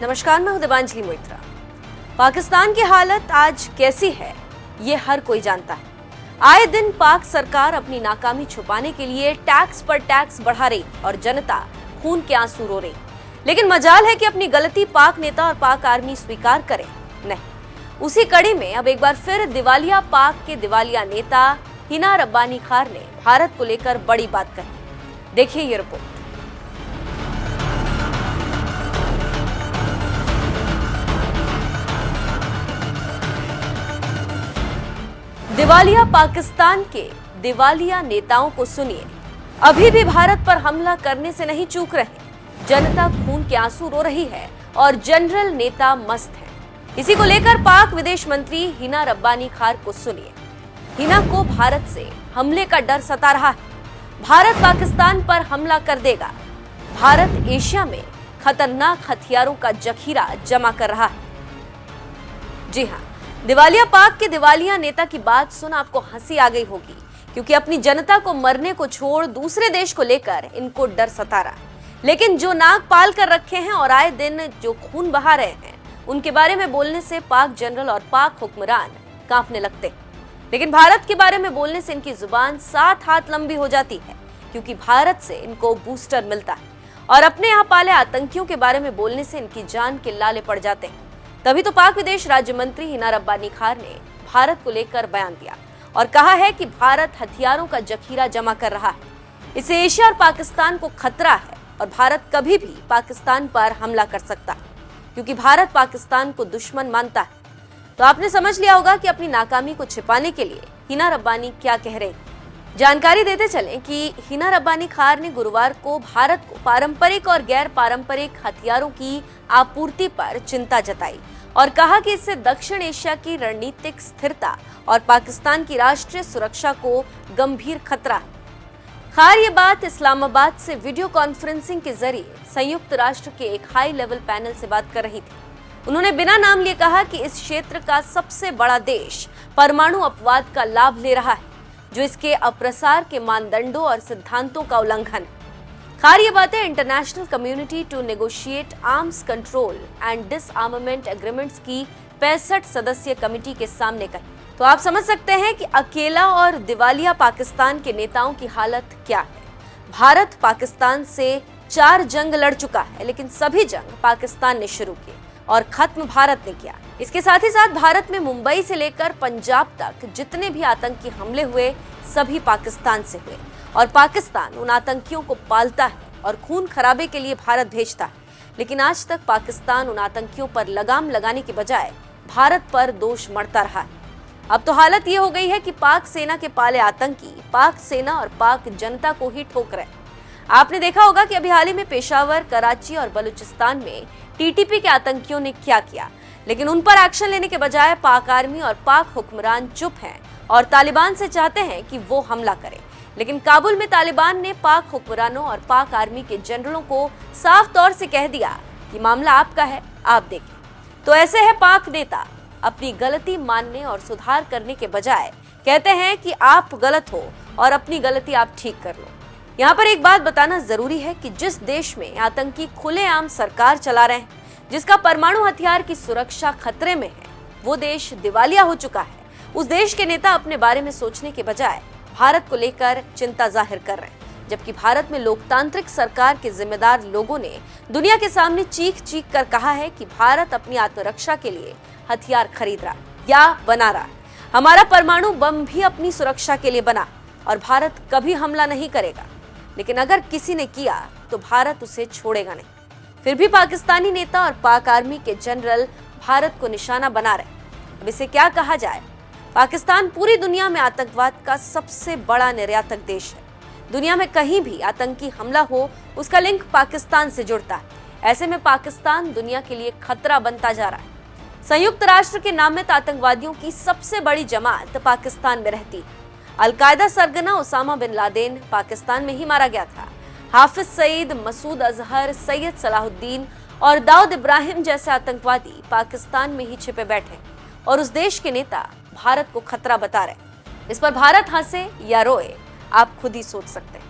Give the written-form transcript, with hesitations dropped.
नमस्कार, मैं हूं दिवांजलि मोइत्रा। पाकिस्तान की हालत आज कैसी है ये हर कोई जानता है। आए दिन पाक सरकार अपनी नाकामी छुपाने के लिए टैक्स पर टैक्स बढ़ा रही और जनता खून के आंसू रो रही। लेकिन मजाल है कि अपनी गलती पाक नेता और पाक आर्मी स्वीकार करे नहीं। उसी कड़ी में अब एक बार फिर दिवालिया पाक के दिवालिया नेता हिना रब्बानी खार ने भारत को लेकर बड़ी बात कही। देखिए ये रिपोर्ट। दिवालिया पाकिस्तान के दिवालिया नेताओं को सुनिए। अभी भी भारत पर हमला करने से नहीं चूक रहे। जनता खून के आंसू रो रही है और जनरल नेता मस्त है। इसी को लेकर पाक विदेश मंत्री हिना रब्बानी खार को सुनिए। हिना को भारत से हमले का डर सता रहा है। भारत पाकिस्तान पर हमला कर देगा। भारत एशिया में खतरनाक हथियारों का जखीरा जमा कर रहा है। जी हाँ, दिवालिया पाक के दिवालिया नेता की बात सुन आपको हंसी आ गई होगी, क्योंकि अपनी जनता को मरने को छोड़ दूसरे देश को लेकर इनको डर सता रहा है। लेकिन जो नाक पाल कर रखे हैं और आए दिन जो खून बहा रहे हैं, उनके बारे में बोलने से पाक जनरल और पाक हुक्मरान कांपने लगते हैं। लेकिन भारत के बारे में बोलने से इनकी जुबान 7 हाथ लंबी हो जाती है, क्योंकि भारत से इनको बूस्टर मिलता है। और अपने यहाँ पाले आतंकियों के बारे में बोलने से इनकी जान के लाले पड़ जाते हैं। तभी तो पाक विदेश राज्य मंत्री हिना रब्बानी खार ने भारत को लेकर बयान दिया और कहा है कि भारत हथियारों का जखीरा जमा कर रहा है। इससे एशिया और पाकिस्तान को खतरा है और भारत कभी भी पाकिस्तान पर हमला कर सकता है, क्योंकि भारत पाकिस्तान को दुश्मन मानता है। तो आपने समझ लिया होगा कि अपनी नाकामी को छिपाने के लिए हिना रब्बानी क्या कह रहे हैं। जानकारी देते चलें कि हिना रब्बानी खार ने गुरुवार को भारत को पारंपरिक और गैर पारंपरिक हथियारों की आपूर्ति पर चिंता जताई और कहा कि इससे दक्षिण एशिया की रणनीतिक स्थिरता और पाकिस्तान की राष्ट्रीय सुरक्षा को गंभीर खतरा है। खार ये बात इस्लामाबाद से वीडियो कॉन्फ्रेंसिंग के जरिए संयुक्त राष्ट्र के एक हाई लेवल पैनल से बात कर रही थी। उन्होंने बिना नाम लिए कहा कि इस क्षेत्र का सबसे बड़ा देश परमाणु अपवाद का लाभ ले रहा है, जो इसके अप्रसार के मानदंडों और सिद्धांतों का उल्लंघन है। खार ये बातें international community to negotiate arms control and disarmament agreements की 65 सदस्यीय कमेटी के सामने कही। तो आप समझ सकते हैं कि अकेला और दिवालिया पाकिस्तान के नेताओं की हालत क्या है। भारत पाकिस्तान से 4 जंग लड़ चुका है, लेकिन सभी जंग पाकिस्तान ने शुरू किए और खत्म भारत ने किया। इसके साथ ही साथ भारत में मुंबई से लेकर पंजाब तक जितने भी आतंकी हमले हुए, सभी पाकिस्तान से हुए और पाकिस्तान उन आतंकियों को पालता है और खून खराबे के लिए भारत भेजता है। लेकिन आज तक पाकिस्तान उन आतंकियों पर लगाम लगाने के बजाय भारत पर दोष मढ़ता रहा है। अब तो हालत ये हो गई है कि पाक सेना के पाले आतंकी पाक सेना और पाक जनता को ही ठोक रहे हैं। आपने देखा होगा कि अभी हाल ही में पेशावर, कराची और बलूचिस्तान में टीटीपी के आतंकियों ने क्या किया, लेकिन उन पर एक्शन लेने के बजाय पाक आर्मी और पाक हुक्मरान चुप हैं और तालिबान से चाहते हैं कि वो हमला करे। लेकिन काबुल में तालिबान ने पाक हुक्मरानों और पाक आर्मी के जनरलों को साफ तौर से कह दिया कि मामला आपका है, आप देखें। तो ऐसे है पाक नेता अपनी गलती मानने और सुधार करने के बजाय कहते हैं कि आप गलत हो और अपनी गलती आप ठीक कर लो। यहाँ पर एक बात बताना जरूरी है कि जिस देश में आतंकी खुलेआम सरकार चला रहे हैं, जिसका परमाणु हथियार की सुरक्षा खतरे में है, वो देश दिवालिया हो चुका है। उस देश के नेता अपने बारे में सोचने के बजाय भारत को लेकर चिंता जाहिर कर रहे हैं, जबकि भारत में लोकतांत्रिक सरकार के जिम्मेदार लोगों ने दुनिया के सामने चीख चीख कर कहा है कि भारत अपनी आत्मरक्षा के लिए हथियार खरीद रहा या बना रहा है। हमारा परमाणु बम भी अपनी सुरक्षा के लिए बना और भारत कभी हमला नहीं करेगा, लेकिन अगर किसी ने किया तो भारत उसे छोड़ेगा नहीं। फिर भी पाकिस्तानी नेता और पाक आर्मी के जनरल भारत को निशाना बना रहे। अब इसे क्या कहा जाए? पाकिस्तान पूरी दुनिया में आतंकवाद का सबसे बड़ा निर्यातक देश है। दुनिया में कहीं भी आतंकी हमला हो, उसका लिंक पाकिस्तान से जुड़ता है। ऐसे में पाकिस्तान दुनिया के लिए खतरा बनता जा रहा है। संयुक्त राष्ट्र के नामित आतंकवादियों की सबसे बड़ी जमात पाकिस्तान में रहती है। अलकायदा सरगना ओसामा बिन लादेन पाकिस्तान में ही मारा गया था। हाफिज सईद, मसूद अजहर, सैयद सलाहुद्दीन और दाऊद इब्राहिम जैसे आतंकवादी पाकिस्तान में ही छिपे बैठे और उस देश के नेता भारत को खतरा बता रहे। इस पर भारत हंसे या रोए, आप खुद ही सोच सकते हैं।